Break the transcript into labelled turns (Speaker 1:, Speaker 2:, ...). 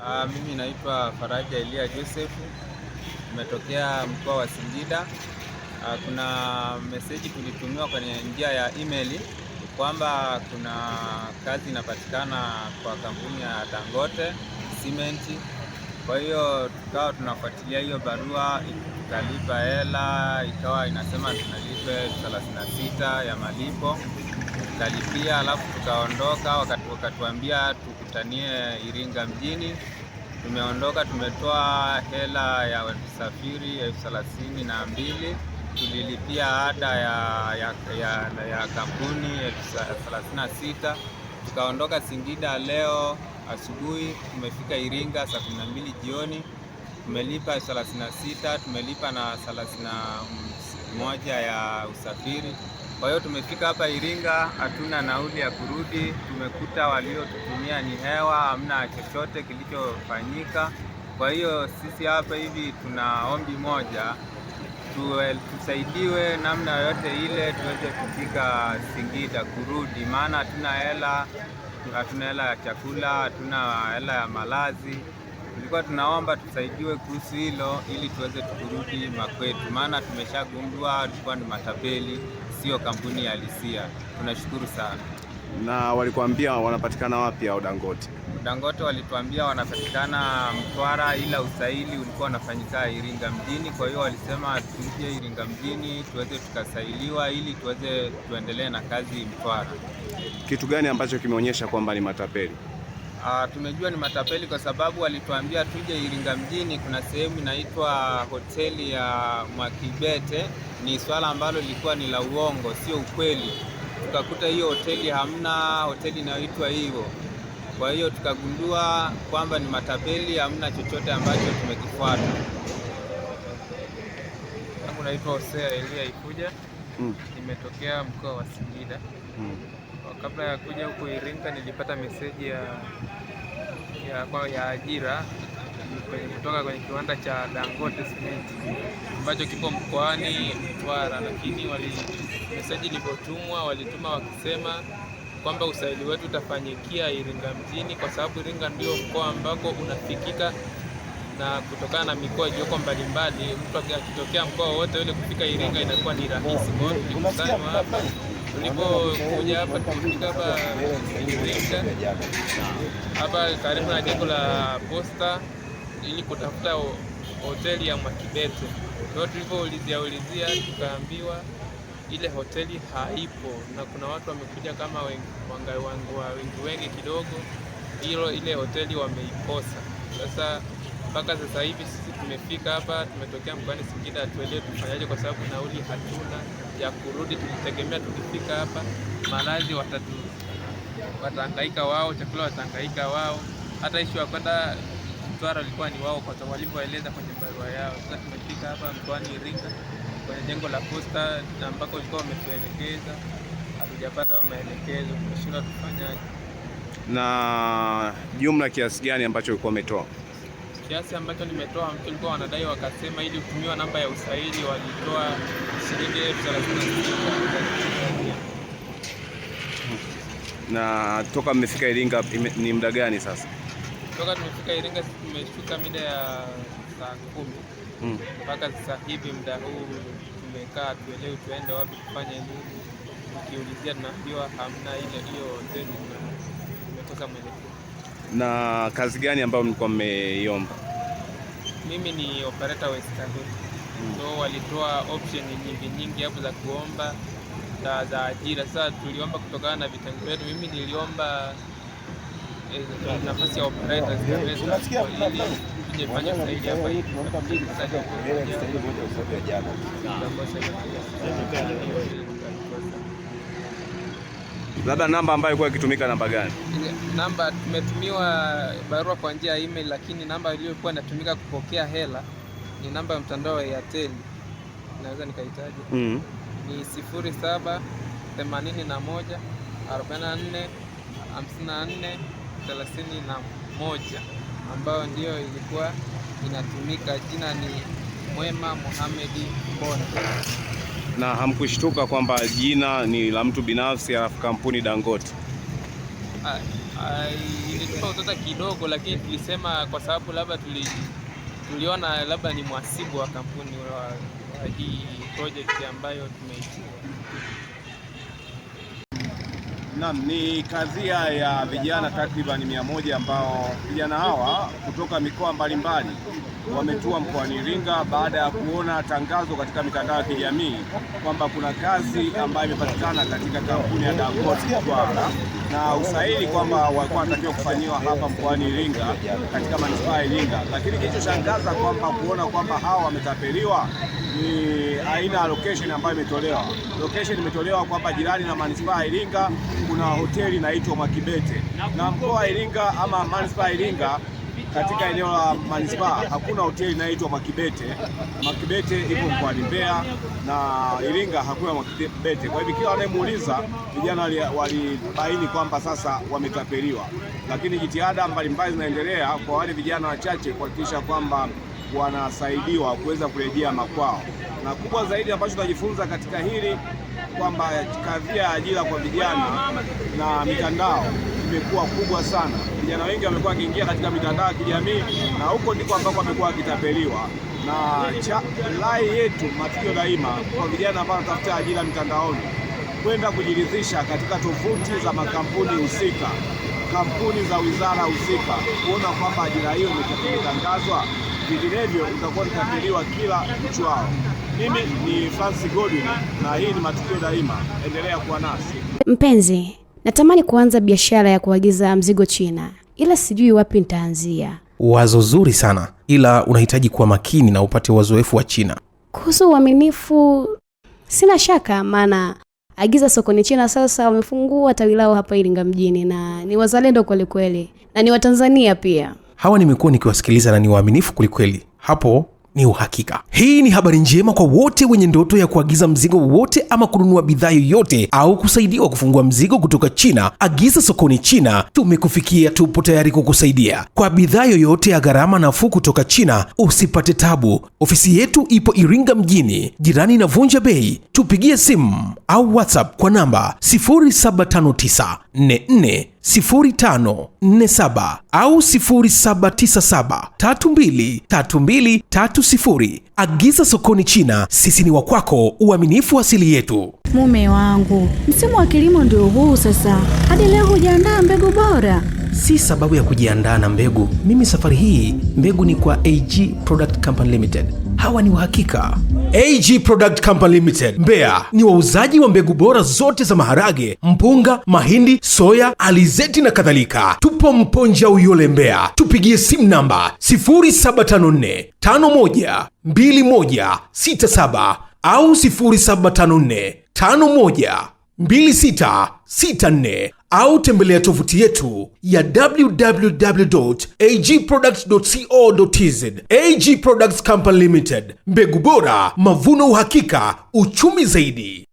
Speaker 1: Mimi naitwa Faraja Elia Joseph, nimetokea mkoa wa Singida. Kuna meseji tulitumiwa kwenye njia ya email kwamba kuna kazi inapatikana kwa kampuni ya Dangote Cement. Kwa hiyo tukawa tunafuatilia hiyo barua, tukalipa hela, ikawa inasema tunalipe 36 ya malipo. Tukalipia, alafu tukaondoka, wakatuambia tukutanie Iringa mjini. Tumeondoka, tumetoa hela ya usafiri 32,000. Tulilipia ada ya kampuni 36,000. Tukaondoka Singida leo asubuhi, tumefika Iringa saa 12 jioni. Tumelipa 36, tumelipa na 31 ya usafiri. Kwa hiyo tumefika hapa Iringa, hatuna nauli ya kurudi. Tumekuta waliotutumia ni hewa, hamna chochote kilichofanyika. Kwa hiyo sisi hapa hivi tuna ombi moja, tusaidiwe namna yote ile tuweze kufika Singida kurudi, maana hatuna hela ya chakula, hatuna hela ya malazi. Tulikuwa tunaomba tusaidiwe kuhusu hilo ili tuweze kurudi makwetu, maana tumeshagundua tulikuwa ni matapeli, sio kampuni ya Lisia. Tunashukuru sana.
Speaker 2: Na walikuambia wanapatikana wapi hao Dangote?
Speaker 1: Dangote walituambia wanapatikana Mtwara, ila usaili ulikuwa unafanyika Iringa mjini. Kwa hiyo walisema tuje Iringa mjini tuweze tukasailiwa ili tuendelee na kazi Mtwara.
Speaker 2: Kitu gani ambacho kimeonyesha kwamba ni matapeli?
Speaker 1: Tumejua ni matapeli kwa sababu walituambia tuje Iringa mjini, kuna sehemu inaitwa hoteli ya Mwakibete. Ni swala ambalo lilikuwa ni la uongo, sio ukweli. Tukakuta hiyo hoteli hamna hoteli inayoitwa hivyo. Kwa hiyo tukagundua kwamba ni matapeli, hamna chochote ambacho tumekifuata. Mimi naitwa Hosea Elia Ikuja. Nimetokea mkoa wa Singida. Kabla ya kuja huko Iringa nilipata meseji ya ajira kutoka kwenye kiwanda cha Dangote Cement ambacho kipo mkoani Mtwara, lakini meseji ilipotumwa walituma wakisema kwamba usaili wetu utafanyikia Iringa mjini, kwa sababu Iringa ndio mkoa ambako unafikika na kutokana na mikoa iliyoko mbalimbali, mtu akitokea mkoa wote ule kufika Iringa inakuwa ni rahisi. Kwa hiyo tulikusanywa hapa, tulipokuja hapa tulifika hapa Iringa hapa karibu na jengo la posta ili kutafuta hoteli ya Mwakibete. Kwa hiyo tulipoulizia tukaambiwa ile hoteli haipo, na kuna watu wamekuja kama wengi kidogo, ile hoteli wameikosa. Sasa mpaka sasa hivi sisi tumefika hapa, tumetokea mkoani Singida, hatuelewi tufanyaje kwa sababu nauli hatuna ya kurudi. Tulitegemea tukifika hapa malazi watahangaika wao, chakula watahangaika wao, hata issue ya kwenda Mtwara ilikuwa ni wao kwa sababu walivyoeleza kwenye barua yao. Sasa tumefika hapa mkoani Iringa kwenye jengo la posta ambako walikuwa wametuelekeza, hatujapata maelekezo, tunashindwa tufanyaje.
Speaker 2: Na jumla kiasi gani ambacho ulikuwa umetoa?
Speaker 1: Kiasi ambacho nimetoa mtu alikuwa wanadai, wakasema ili utumiwa namba ya usaili walitoa shilingi 36,000.
Speaker 2: Na toka mmefika Iringa ni muda gani sasa?
Speaker 1: Toka tumefika Iringa tumeshuka mida ya saa 10 mpaka sasa hivi muda huu tumekaa, tuelewe tuende wapi, tufanye nini. Ukiulizia tunaambiwa hamna hiyo hoteli, tumekosa mwelekeo.
Speaker 2: Na kazi gani ambayo mlikuwa mmeiomba?
Speaker 1: Mimi ni operator wa Escalade. So walitoa option nyingi hapo za kuomba za ajira. Sasa tuliomba kutokana na vitengo vyetu. Mimi niliomba nafasi ya operator ili fanya zaidi hapa hivi.
Speaker 2: Labda namba ambayo ilikuwa ikitumika namba gani?
Speaker 1: Namba tumetumiwa barua kwa njia ya email, lakini namba iliyokuwa inatumika kupokea hela ni namba ya mtandao wa Airtel. Naweza nikahitaji. Ni 0781 44 54 31 ambayo ndio ilikuwa inatumika. Jina ni Mwema Mohamed Mbona.
Speaker 2: Na hamkushtuka kwamba jina ni la mtu binafsi alafu kampuni Dangote?
Speaker 3: ilitupa utata kidogo, lakini tulisema kwa sababu labda tuliona labda ni mhasibu wa kampuni wa hii project ambayo tumeichukua.
Speaker 2: Naam, ni kadhia ya vijana takriban 100 ambao vijana hawa kutoka mikoa mbalimbali wametua mkoani Iringa baada ya kuona tangazo katika mitandao ya kijamii kwamba kuna kazi ambayo imepatikana katika kampuni ya Dangote Mtwara, na usaili kwamba walikuwa wanatakiwa kufanyiwa hapa mkoani Iringa katika manispaa ya Iringa. Lakini kilichoshangaza kwamba kuona kwamba hawa wametapeliwa ni aina ya location ambayo imetolewa. Location imetolewa kwamba jirani na manispaa ya Iringa kuna hoteli inaitwa Mwakibete, na mkoa wa Iringa ama manispaa ya Iringa katika eneo la manispaa hakuna hoteli inaitwa Mwakibete. Mwakibete ipo mkoani Mbeya na Iringa hakuna Mwakibete. Kwa hivyo kila wanayemuuliza vijana walibaini kwamba sasa wametapeliwa, lakini jitihada mbalimbali zinaendelea kwa wale vijana wachache kuhakikisha kwamba wanasaidiwa kuweza kurejea makwao. Na kubwa zaidi ambacho tunajifunza katika hili kwamba kadhia ya ajira kwa vijana na mitandao imekuwa kubwa sana. Vijana wengi wamekuwa wakiingia katika mitandao ya kijamii na huko ndiko ambako wamekuwa wakitapeliwa. Na rai yetu Matukio Daima kwa vijana ambao wanatafuta ajira mitandaoni, kwenda kujiridhisha katika tovuti za makampuni husika, kampuni za wizara husika, kuona kwamba ajira hiyo imetangazwa, vinginevyo utakuwa utapeliwa kila uchao. Mimi ni Francis Godwin na hii ni Matukio Daima, endelea kuwa nasi.
Speaker 4: Mpenzi, natamani kuanza biashara ya kuagiza mzigo China, ila sijui wapi nitaanzia.
Speaker 5: Wazo zuri sana, ila unahitaji kuwa makini na upate uzoefu wa China.
Speaker 4: Kuhusu uaminifu, sina shaka, maana agiza sokoni China sasa wamefungua tawi lao hapa Iringa mjini na ni wazalendo kweli kweli na ni Watanzania pia.
Speaker 5: Hawa nimekuwa nikiwasikiliza na ni waaminifu kweli kweli. Hapo ni uhakika. Hii ni habari njema kwa wote wenye ndoto ya kuagiza mzigo wote ama kununua bidhaa yoyote au kusaidiwa kufungua mzigo kutoka China. Agiza sokoni China, tumekufikia, tupo tayari kukusaidia. Kwa bidhaa yoyote ya gharama nafuu kutoka China, usipate tabu. Ofisi yetu ipo Iringa mjini, jirani na Vunja Bay. Tupigie simu au WhatsApp kwa namba 0759440547 au 0797323230. Agiza sokoni China, sisi ni wakwako, uaminifu asili yetu.
Speaker 6: Mume wangu, msimu wa kilimo ndio huu sasa. Hadi leo hujaandaa mbegu bora.
Speaker 5: Si sababu ya kujiandaa na mbegu. Mimi safari hii mbegu ni kwa AG Product Company Limited. Hawa ni uhakika. AG Product Company Limited Mbeya ni wauzaji wa mbegu bora zote za maharage, mpunga, mahindi, soya, alizeti na kadhalika. Tupo Mponja Uyole Mbeya. Tupigie simu namba 0754512167 au 0754512664 au tembelea tovuti yetu ya www.agproducts.co.tz. AG Products Company Limited, mbegu bora, mavuno uhakika, uchumi zaidi.